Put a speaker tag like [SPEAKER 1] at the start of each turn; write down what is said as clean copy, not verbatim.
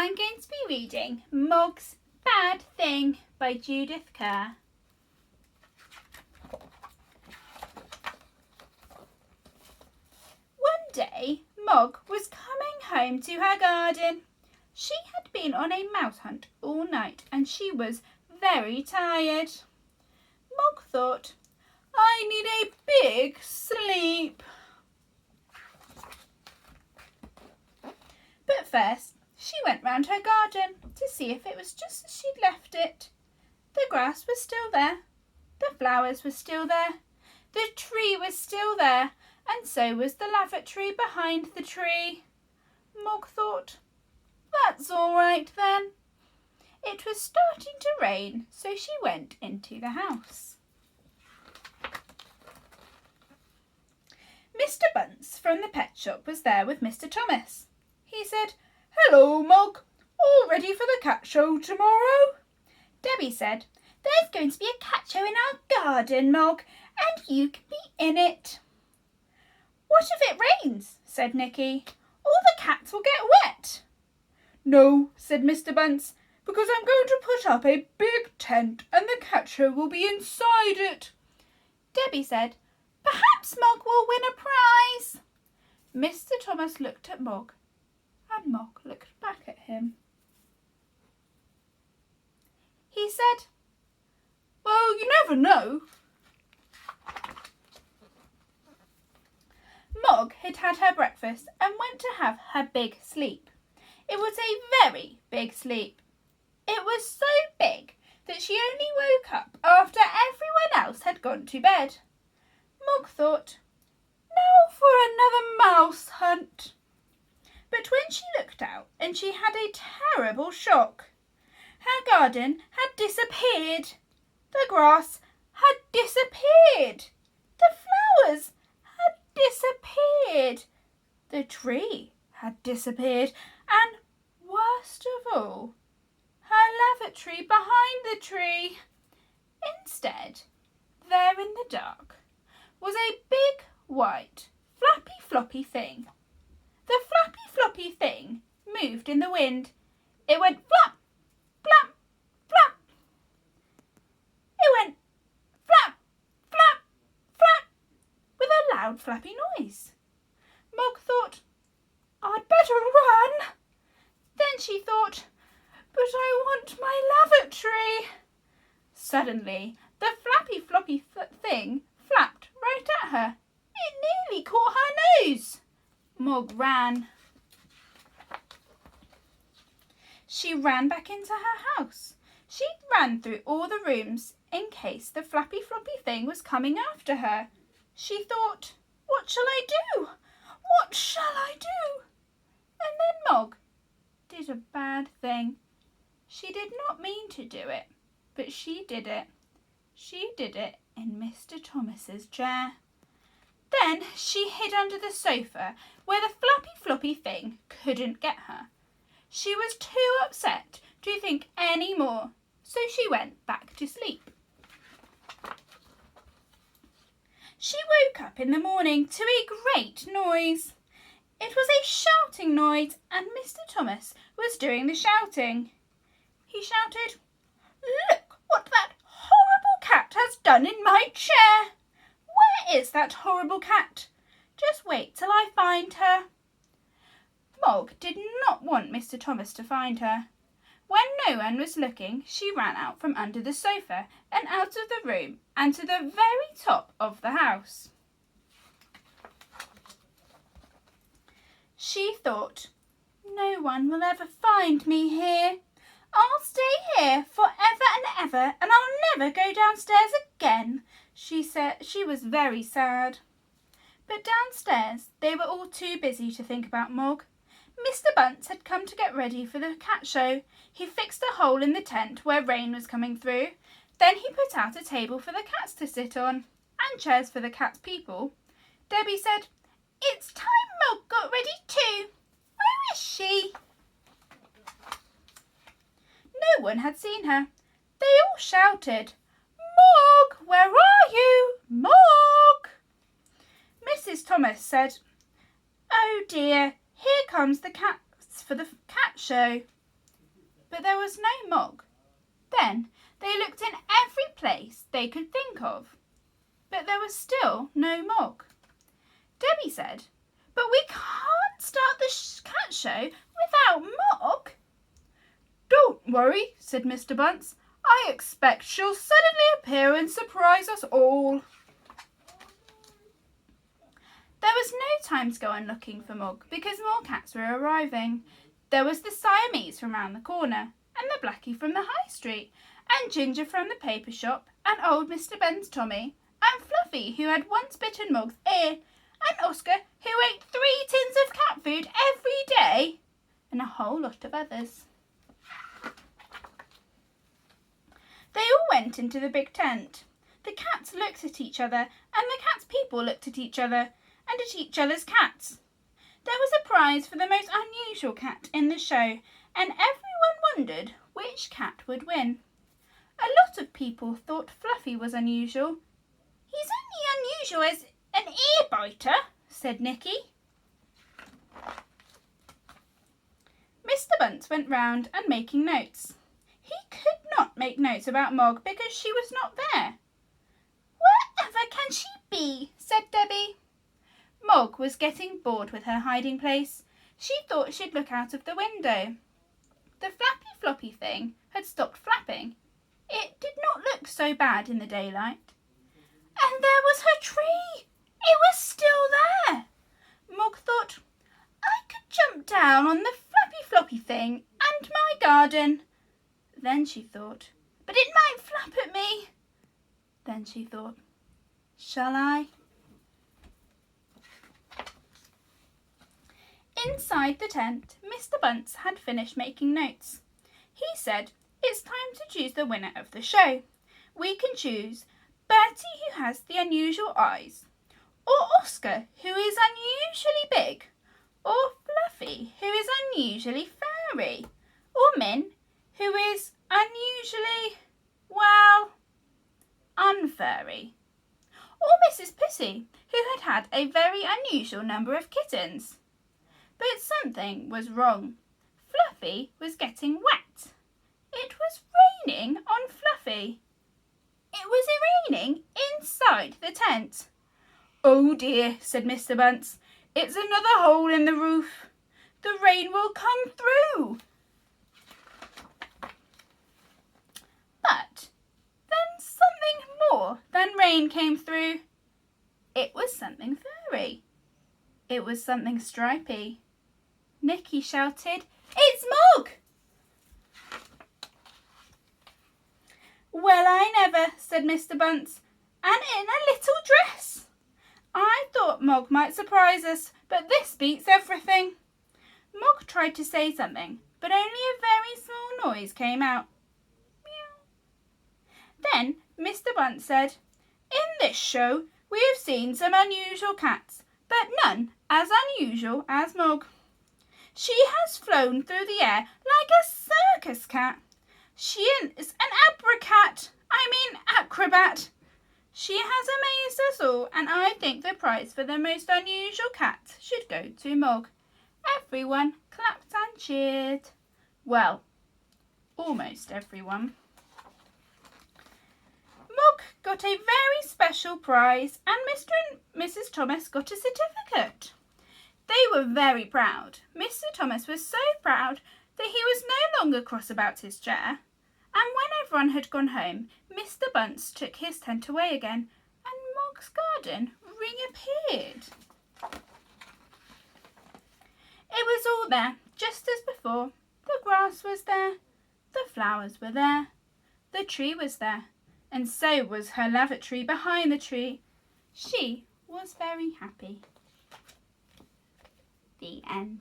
[SPEAKER 1] I'm going to be reading Mog's Bad Thing by Judith Kerr. One day, Mog was coming home to her garden. She had been on a mouse hunt all night and she was very tired. Mog thought, I need a big sleep. But first, she went round her garden to see if it was just as she'd left it. The grass was still there, the flowers were still there, the tree was still there, and so was the lavatory behind the tree. Mog thought, that's all right then. It was starting to rain, so she went into the house. Mr. Bunce from the pet shop was there with Mr. Thomas. He said, Hello, Mog. All ready for the cat show tomorrow? Debbie said, There's going to be a cat show in our garden, Mog, and you can be in it. What if it rains? Said Nicky. All the cats will get wet. No, said Mr. Bunce, because I'm going to put up a big tent and the cat show will be inside it. Debbie said, Perhaps Mog will win a prize. Mr. Thomas looked at Mog and Mog looked back at him. He said, Well, you never know. Mog had had her breakfast and went to have her big sleep. It was a very big sleep. It was so big that she only woke up after everyone else had gone to bed. Mog thought, Now for another mouse hunt. But when she looked out and she had a terrible shock. Her garden had disappeared. The grass had disappeared. The flowers had disappeared. The tree had disappeared. And worst of all, her lavatory behind the tree. Instead, there in the dark, was a big, white, flappy, floppy thing. The flappy, floppy thing moved in the wind. It went flap, flap, flap. It went flap, flap, flap, with a loud, flappy noise. Mog thought, I'd better run. Then she thought, but I want my lavatory. Suddenly, the flappy, floppy thing flapped right at her. It nearly caught her nose. Mog ran. She ran back into her house. She ran through all the rooms in case the flappy, floppy thing was coming after her. She thought, what shall I do? What shall I do? And then Mog did a bad thing. She did not mean to do it, but she did it. She did it in Mr. Thomas's chair. Then she hid under the sofa where the flappy floppy thing couldn't get her. She was too upset to think any more, so she went back to sleep. She woke up in the morning to a great noise. It was a shouting noise and Mr. Thomas was doing the shouting. He shouted, Look what that horrible cat has done in my chair. Where is that horrible cat? Just wait till I find her. Mog did not want Mr. Thomas to find her. When no one was looking, she ran out from under the sofa and out of the room and to the very top of the house. She thought, no one will ever find me here. I'll stay here forever and ever and I'll never go downstairs again. She said she was very sad. But downstairs they were all too busy to think about Mog. Mr. Bunce had come to get ready for the cat show. He fixed a hole in the tent where rain was coming through. Then he put out a table for the cats to sit on and chairs for the cat's people. Debbie said, It's time Mog got ready too. Where is she? No one had seen her. They all shouted, Mog, where are you? Mog! Mrs. Thomas said, Oh dear, here comes the cats for the cat show. but there was no Mog. Then they looked in every place they could think of, but there was still no Mog. Debbie said, "But we can't start the cat show without Mog." "Don't worry," said Mr. Bunce. "I expect she'll suddenly appear and surprise us all." There was no time to go on looking for Mog because more cats were arriving. There was the Siamese from round the corner, and the Blackie from the High Street, and Ginger from the paper shop, and old Mr. Ben's Tommy, and Fluffy, who had once bitten Mog's ear, and Oscar, who ate 3 tins of cat food every day, and a whole lot of others. They all went into the big tent. The cats looked at each other, and the cats' people looked at each other, and at each other's cats. There was a prize for the most unusual cat in the show, and everyone wondered which cat would win. A lot of people thought Fluffy was unusual. "He's only unusual as an ear biter," said Nicky. Mr. Bunce went round and making notes. He could not make notes about Mog because she was not there. "Wherever can she be?" said Debbie. Mog was getting bored with her hiding place. She thought she'd look out of the window. The flappy floppy thing had stopped flapping. It did not look so bad in the daylight. And there was her tree! It was still there! Mog thought, "I could jump down on the flappy floppy thing and my garden." Then she thought, "But it might flap at me." Then she thought, "Shall I?" Inside the tent, Mr. Bunce had finished making notes. He said, "It's time to choose the winner of the show. We can choose Bertie, who has the unusual eyes, or Oscar, who is unusually big, or Fluffy, who is unusually furry, or Min, who is unusually, well, unfurry, or Mrs. Pussy, who had had a very unusual number of kittens." But something was wrong. Fluffy was getting wet. It was raining on Fluffy. It was raining inside the tent. "Oh dear," said Mr. Bunce. "It's another hole in the roof. The rain will come through." But then something more than rain came through. It was something furry. It was something stripy. Nicky shouted, "It's Mog!" "Well, I never," said Mr. Bunce, "and in a little dress. I thought Mog might surprise us, but this beats everything." Mog tried to say something, but only a very small noise came out. Meow. Then Mr. Bunce said, "In this show we have seen some unusual cats, but none as unusual as Mog. She has flown through the air like a circus cat. She is an acrobat. She has amazed us all, and I think the prize for the most unusual cat should go to Mog." Everyone clapped and cheered. Well, almost everyone. Mog got a very special prize, and Mr. and Mrs. Thomas got a certificate. They were very proud. Mr. Thomas was so proud that he was no longer cross about his chair. And when everyone had gone home, Mr. Bunce took his tent away again, and Mog's garden reappeared. It was all there, just as before. The grass was there, the flowers were there, the tree was there, and so was her lavatory behind the tree. She was very happy. The end.